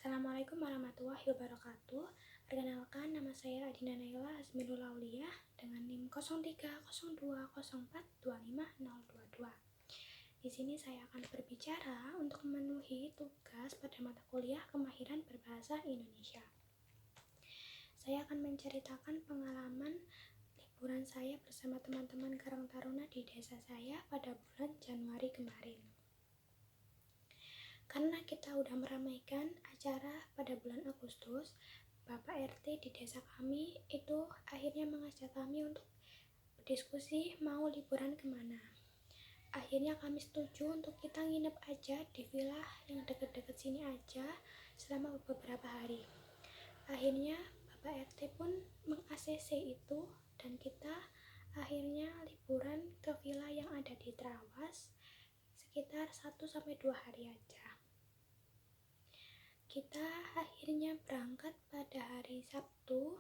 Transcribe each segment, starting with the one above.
Assalamualaikum warahmatullahi wabarakatuh. Perkenalkan, nama saya Adina Naila Azminul Aulia dengan NIM 030204250022. Di sini saya akan berbicara untuk memenuhi tugas pada mata kuliah Kemahiran Berbahasa Indonesia. Saya akan menceritakan pengalaman liburan saya bersama teman-teman Karang Taruna di desa saya pada bulan Januari kemarin. Karena kita udah meramaikan acara pada bulan Agustus, Bapak RT di desa kami itu akhirnya mengajak kami untuk berdiskusi mau liburan kemana. Akhirnya kami setuju untuk kita nginep aja di villa yang deket-deket sini aja selama beberapa hari. Akhirnya Bapak RT pun meng-ACC itu dan kita akhirnya liburan ke villa yang ada di Trawas sekitar 1-2 hari aja. Kita akhirnya berangkat pada hari Sabtu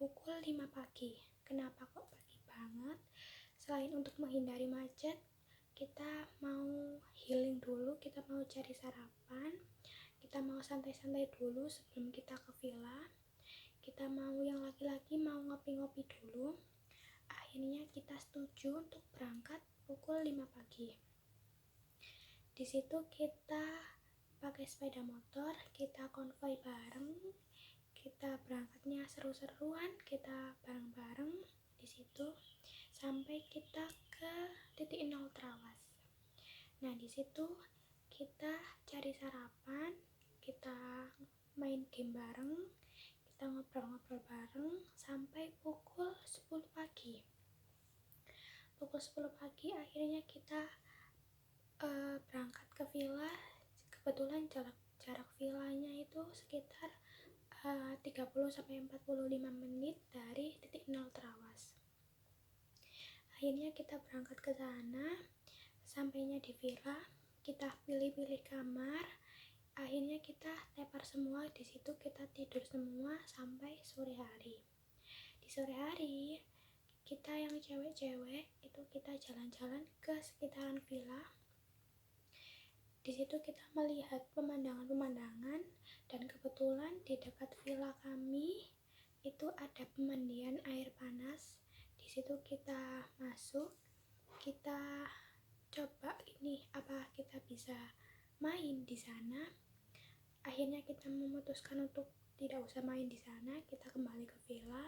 pukul 5 pagi. Kenapa kok pagi banget? Selain untuk menghindari macet, kita mau healing dulu, kita mau cari sarapan, kita mau santai-santai dulu sebelum kita ke villa. Kita mau yang laki-laki mau ngopi-ngopi dulu. Akhirnya kita setuju untuk berangkat pukul 5 pagi. Di situ kita pakai sepeda motor, kita konvoi bareng, kita berangkatnya seru-seruan, kita bareng-bareng di situ sampai kita ke titik nol Trawas. Nah, di situ kita cari sarapan, kita main game bareng, kita ngobrol-ngobrol bareng sampai pukul 10 pagi. Pukul 10 pagi akhirnya kita berangkat ke villa. Kebetulan jarak villanya itu sekitar 30-45 menit dari titik nol Trawas. Akhirnya kita berangkat ke sana. Sampainya di villa, kita pilih-pilih kamar. Akhirnya kita tepar semua di situ, kita tidur semua sampai sore hari. Di sore hari kita yang cewek-cewek itu kita jalan-jalan ke sekitaran villa. Di situ kita melihat pemandangan-pemandangan dan kebetulan di dekat villa kami itu ada pemandian air panas. Di situ kita masuk, kita coba apa kita bisa main di sana. Akhirnya kita memutuskan untuk tidak usah main di sana, kita kembali ke villa.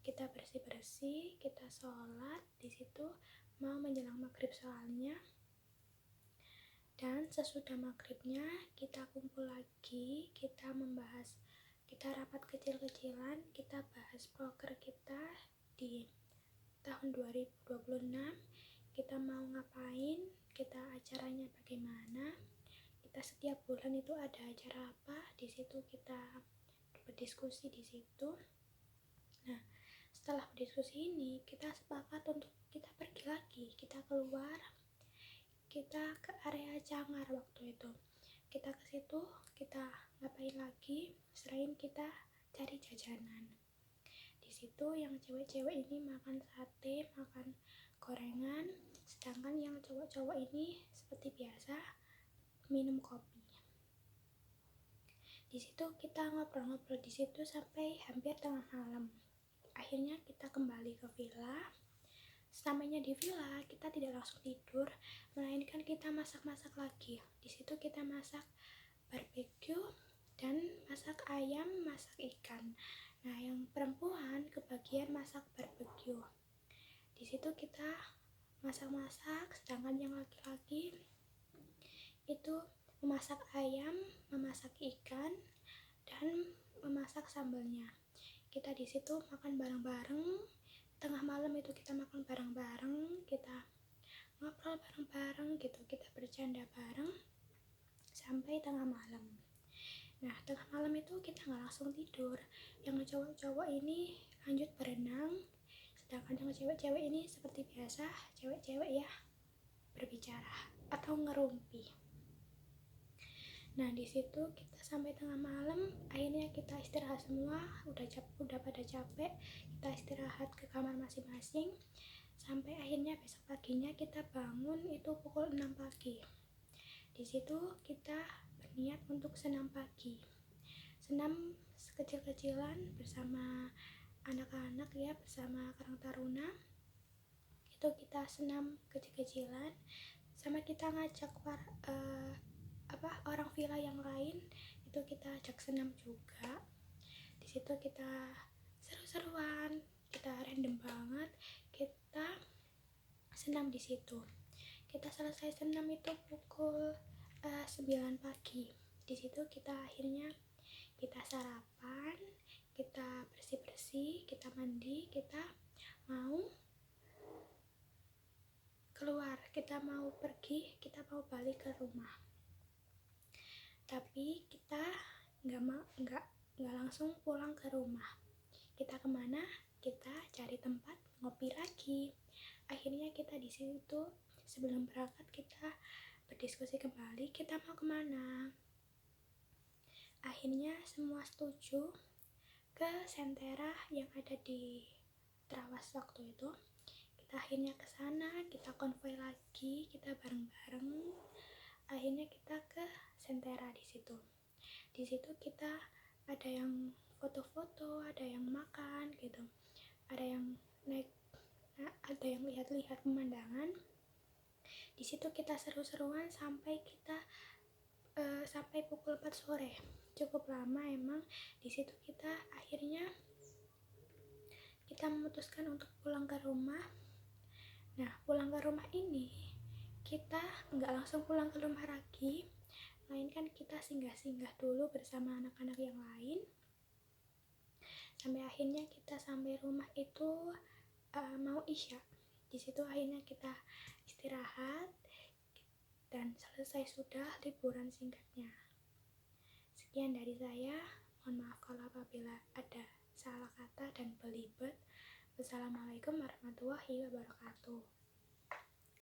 Kita bersih-bersih, kita sholat di situ mau menjelang maghrib soalnya. Dan sesudah maghribnya kita kumpul lagi, kita rapat kecil-kecilan, kita bahas proker kita di tahun 2026, kita mau ngapain, kita acaranya bagaimana, kita setiap bulan itu ada acara apa, di situ kita berdiskusi di situ. Nah, setelah berdiskusi ini kita sepakat untuk kita pergi lagi, kita keluar. Kita ke area Cangar waktu itu. Kita ke situ, kita ngapain lagi? Selain kita cari jajanan. Di situ yang cewek-cewek ini makan sate, makan gorengan, sedangkan yang cowok-cowok ini seperti biasa minum kopi. Di situ kita ngobrol-ngobrol di situ sampai hampir tengah malam. Akhirnya kita kembali ke villa. Namanya di villa, kita tidak langsung tidur, melainkan kita masak-masak lagi. Di situ kita masak barbeque dan masak ayam, masak ikan. Nah, yang perempuan kebagian masak barbeque. Di situ kita masak-masak, sedangkan yang laki-laki itu memasak ayam, memasak ikan, dan memasak sambalnya. Kita di situ makan bareng-bareng. Tengah malam itu kita makan bareng-bareng, kita ngobrol bareng-bareng gitu, kita bercanda bareng sampai tengah malam. Nah, tengah malam itu kita nggak langsung tidur. Yang cowok-cowok ini lanjut berenang, sedangkan yang cewek-cewek ini seperti biasa, cewek-cewek ya berbicara atau ngerumpi. Nah, di situ kita sampai tengah malam, akhirnya kita istirahat semua, udah pada capek, kita istirahat ke kamar masing-masing, sampai akhirnya besok paginya kita bangun itu pukul 6 pagi. Di situ kita niat untuk senam pagi. Senam kecil-kecilan bersama anak-anak ya, bersama Karang Taruna. Itu kita senam kecil-kecilan, sama kita ngajak orang villa yang lain, itu kita ajak senam juga. Di situ kita seru-seruan, kita random banget, kita senam di situ. Kita selesai senam itu pukul 9 pagi. Di situ kita akhirnya kita sarapan, kita bersih-bersih, kita mandi, kita mau keluar, kita mau pergi, kita mau balik ke rumah. Tapi kita nggak langsung pulang ke rumah. Kita kemana? Kita cari tempat ngopi lagi. Akhirnya kita di situ sebelum berangkat kita berdiskusi kembali kita mau kemana. Akhirnya semua setuju ke Sentera yang ada di Trawas waktu itu. Kita akhirnya ke sana, kita konvoy lagi, kita bareng-bareng. Akhirnya kita ke Sentera di situ. Di situ kita ada yang foto-foto, ada yang makan gitu. Ada yang ada yang lihat-lihat pemandangan. Di situ kita seru-seruan sampai sampai pukul 4 sore. Cukup lama emang. Di situ kita akhirnya kita memutuskan untuk pulang ke rumah. Nah, pulang ke rumah ini kita nggak langsung pulang ke rumah lagi, melainkan kita singgah-singgah dulu bersama anak-anak yang lain. Sampai akhirnya kita sampai rumah itu mau isya. Di situ akhirnya kita istirahat dan selesai sudah liburan singkatnya. Sekian dari saya. Mohon maaf kalau apabila ada salah kata dan belibet. Wassalamualaikum warahmatullahi wabarakatuh.